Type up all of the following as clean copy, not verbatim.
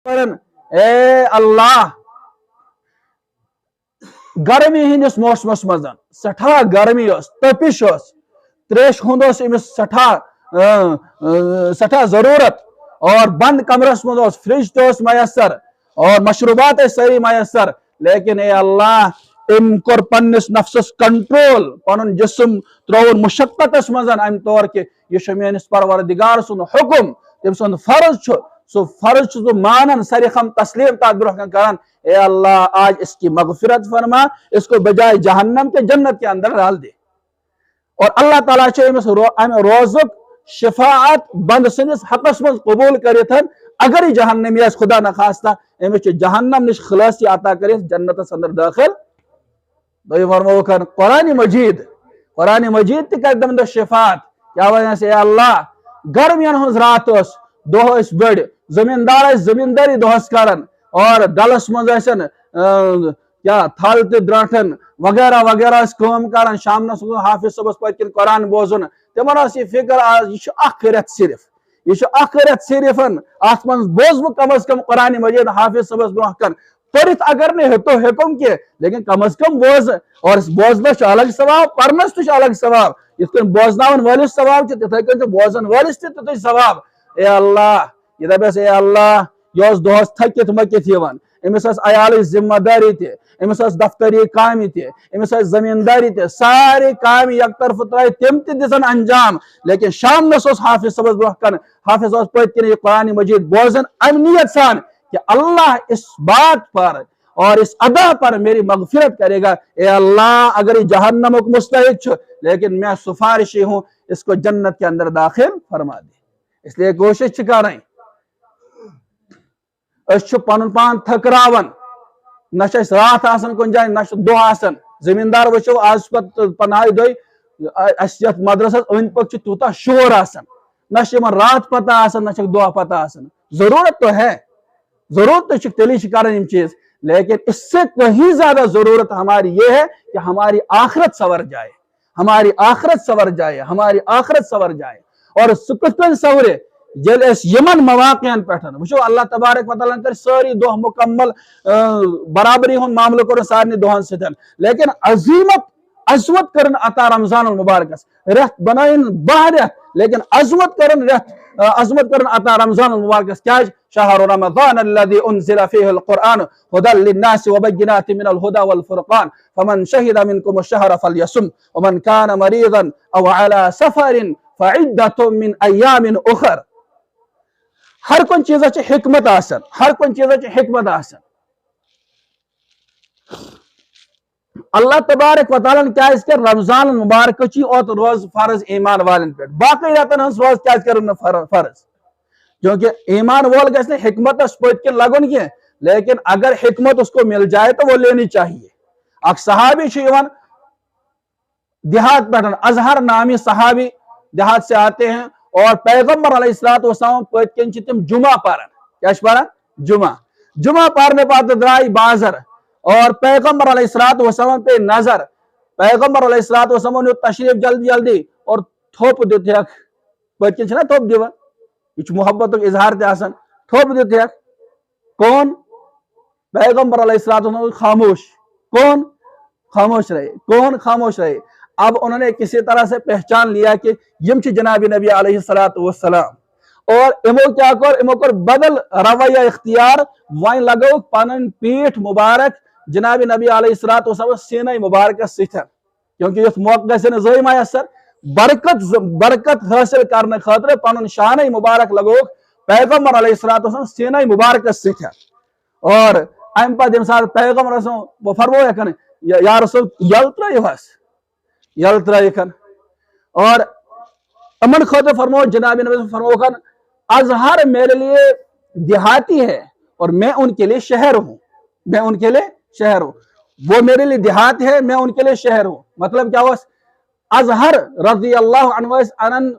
اے اللہ گرمی ہندس موسمس مز سٹھا گرمی تپش تریش ہند امس سٹھا ضرورت اور بند کمرس مز فرج تس میسر اور مشروبات ساری میسر لیکن اے اللہ ام کور پنس نفسس کنٹرول پن جسم ترون مشقتس مز ام طور کہ یہ میانس پروردگار سن حکم تم سن فرض سو فرض سو مانن سرخم تسلیم تات برہ کران اے اللہ آج اس کی مغفرت فرما اس کو بجائے جہنم کے جنت کے اندر ڈال دے اور اللہ تعالیٰ ام روزک شفاعت بند سندس حقس من قبول کرتن اگر یہ جہنمی اس خدا نخواستہ امس جہنم نش خلاصی عطا کرت جنت اندر داخل فرمو کر قرآن مجید تہ کر تم شفاعت کیا وجہ سے اے اللہ گرمین ہز رات دہ بڑ زمیندار زمینداری دہس کران اور ڈلس مز کیا تھل تہ درٹھن وغیرہ وغیرہ کام کران شامنس حافظ صبس پتکن قرآن بوزن تمن یہ فکر آج یہ رت صرف یہ رت صرف ات من بوز بہ کم از کم قرآن مجید حافظ صبس برہ کن پڑھت اگر نہیں تو ہیکم کی لیکن کم از کم بوز اور بوزنس الگ ثواب پرنس تہ الگ ثواب یت کن بوزناون ولس ثواب تتھے کن بوزن ولس تہ ثواب اے اللہ یہ دپس اے اللہ یہ دہس تھکت مکت یوان امس عیال ذمہ داری تہ امس دفتری کام تہ امس زمینداری تہ سارے کام یک طرف ترائی تم تہ دزن انجام لیکن شام نس حافظ صبس برہ کن حافظ پت کن یہ قرآن مجید بوزن ام نیت سان کہ اللہ اس بات پر اور اس ادا پر میری مغفرت کرے گا اے اللہ اگر یہ جہنم مستحق لیکن میں سفارشی ہوں اس کو جنت کے اندر داخل فرما دے اس لیے کوشش کریں اس پن پان تھکراون نہ رات آسان کن جائیں نہ دہ آسان زمیندار وچو آج پت پناہ دہ مدرسہ اند پک تیوتہ شور آسان نہ رات پتہ آسان نہ دہ پتہ آسان ضرورت تو ہے ضرورت تو تیلی کریں چیز لیکن اس سے کہیں زیادہ ضرورت ہماری یہ ہے کہ ہماری آخرت سور جائے ہماری آخرت سور جائے ہماری آخرت سور جائے اور سکتن سورے جل اس یمن مواقع پٹھن وچو اللہ تبارک و تعالیٰ کر ساری دہ مکمل برابری ہن معاملہ کر سارے دہن ستن لیکن عظیمت عظمت کرن عطا رمضان المبارکس رت بنائن 12 رت لیکن عظمت کرن رت عظمت کرن عطا رمضان المبارکس کیا شہر رمضان الذي انزل فيه القرآن هدى للناس وبينات من الهدى والفرقان فمن شهد منكم الشهر فليصم ومن كان مريضا او على سفر فعدة من ايام اخر ہر کن چیز حکمت آسن ہر کن چیز حکمت آسن اللہ تبارک و تعالیٰ کیا اس کے رمضان المبارک چی اوت روز فرض ایمان والن پہ باقی راتن ہنس روز کیا کرن فرض کیونکہ ایمان وول گژھِ نہٕ حکمتس پٔتۍ کِنۍ لگن کینٛہہ لیکن اگر حکمت اس کو مل جائے تو وہ لینی چاہیے اک صحابی چھُ یِوان دیہات پہ اظہر نامی صحابی دیہات سے آتے ہیں اور پیغمبر علیہ السلام پت کن تم جمعہ پران کیا پران جمعہ پرنے پتہ درائے بازر اور پیغمبر علیہ السلام پہ نظر پیغمبر علیہ السلام نیو تشریف جلدی جلدی اور تھوپ دیت پت کن چھنا تھوپ دیوان یہ محبت اظہار تہ آسان تھوپ دیت کون پیغمبر علیہ السلام خاموش کون خاموش رہے کون خاموش رہے اب انہوں نے کسی طرح سے پہچان لیا کہ یم چھ جناب نبی علیہ السلام اور امو کیا امو کر بدل رویہ اختیار وائن لگو پنن پیٹھ مبارک جناب نبی علیہ السلام سینہ مبارک ستھن کیونکہ اس موقع سے زئی میسر برکت حاصل کرنے خاطر پنن شانہ مبارک لگو پیغمبر علیہ السلام سینہ مبارک ستھن اور ام پتہ یم سات پیغمبر وہ فرمویا کن یا رسول یل ترائیکن اور امن خاطر فرمو جناب نبی فرمو کن اظہر میرے لیے دیہاتی ہے اور میں ان کے لیے شہر ہوں وہ میرے لیے دیہات ہے میں ان کے لیے شہر ہوں مطلب کیا ہوا اظہر رضی اللہ عنہ انن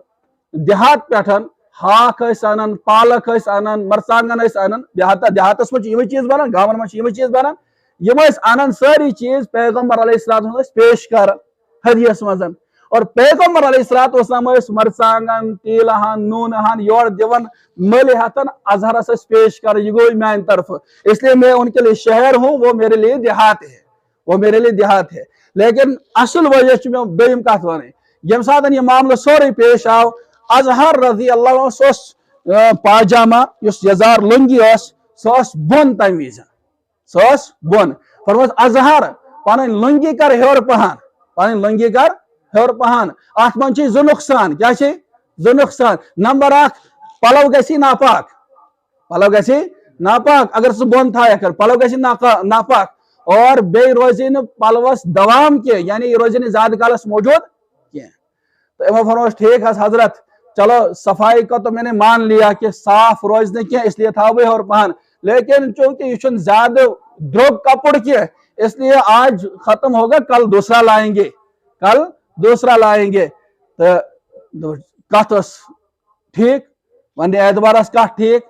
دیہات پیٹھن ہاک انن پالک انن مرسانگن انن دیہاتس من یہ چیز بنان گاون من یہ چیز بنان یم انن ساری چیز پیغمبر علیہ السلام پیش کر ہدیس مزن اور پیغمبر علیہ الصلوۃ والسلام مرسانگن تیلہن نونہن یور دیون ملہتن اظہرس اس پیش کر یہ گوئی میان طرف اس لیے میں ان کے لیے شہر ہوں وہ میرے لیے دیہات ہے لیکن اصل وجہ چھ میں دویم کت ون یم ساتن یہ معاملہ سوری پیش آو اظہر رضی اللہ عنہ سوس پاجامہ یس یزار لنگی سوس بون تم وز سوس بون فرموس اظہر پن لنگی کر ہیور پہن ات من زٕ نقصان کیا زٕ نقصان نمبر اکھ پلو گژھی ناپاک اگر سہ بون تھایکھ پلو گژھی ناپاک اور بے روزی پلوس دوام کی یعنی یہ روزی زیادہ کالس موجود کی تو امو فرموس ٹھیک حضرت چلو صفائی کا تو میں نے مان لیا کہ صاف روز نہیں کیا اس لیے تھا وہ اور پہن لیکن چونکہ یہ زیادہ دروگ کپڑ کی اس لیے آج ختم ہوگا کل دوسرا لائیں گے تو کت ٹھیک ون اعتبار کت ٹھیک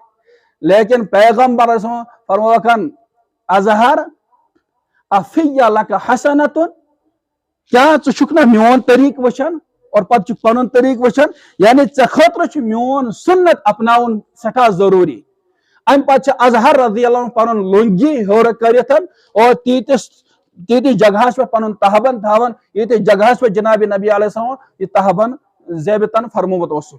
لیکن پیغمبر فرموکن اظہر افی لک حسنت کیا ژٕ نا میون طریق وچھان اور پتہ پن طریق وچھان یعنی ژے خاطر میون سنت اپناون سٹھا ضروری ام پتہ اظہر رضی اللہ عنہ پن لنگی ہور کرتھ اور تیتس جگہس پہ پن تہبن تھاون یتس جگہس پہ جناب نبی علیہ السلام یہ تہبن زیبتن فرموت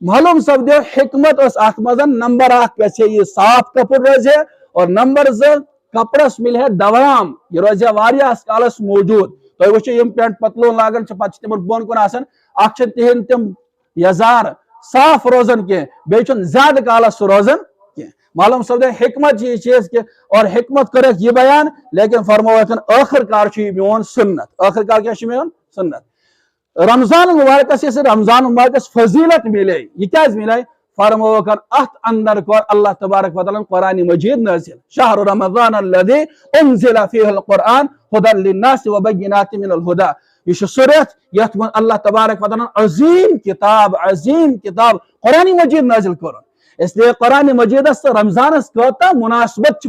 معلوم سپدو حکمت اس ات مزن نمبر اکھ گژھِ یہ صاف کپڑ روزِ اور نمبر زٕ کپڑس ملہِ دوام یہ روزِ واریاہس کالس موجود تُہۍ وٕچھِو یم پینٹ پتلون لاگان پتہٕ چھِ تمن بۄن کُن آسان اکھ چھِ تِہنٛدۍ تِم یزار صاف روزان کینٛہہ بیٚیہِ چھُنہٕ زیادٕ کالس سُہ روزان کینٛہہ معلوم سپدو حکمت یہ چیز کہ اور حکمت کرکھ یہ بیان لیکن فرموکن آخر کار چھ یہ میون سنت آخر کار کیا چھ میون سنت رمضان مبارکس اس رمضان مبارکس فضیلت ملے یہ کیا ملے فرموکن ات اندر کور اللہ تبارک و تعالی قرآن مجید نازل شہر رمضان الذی انزل فیہ القرآن ہدی للناس وبینات من الہدی یہ سورت یت من اللہ تبارک و تعالی عظیم کتاب قرآن مجید نازل کر اس لیے قرآن مجید رمضانس کوتا مناسبت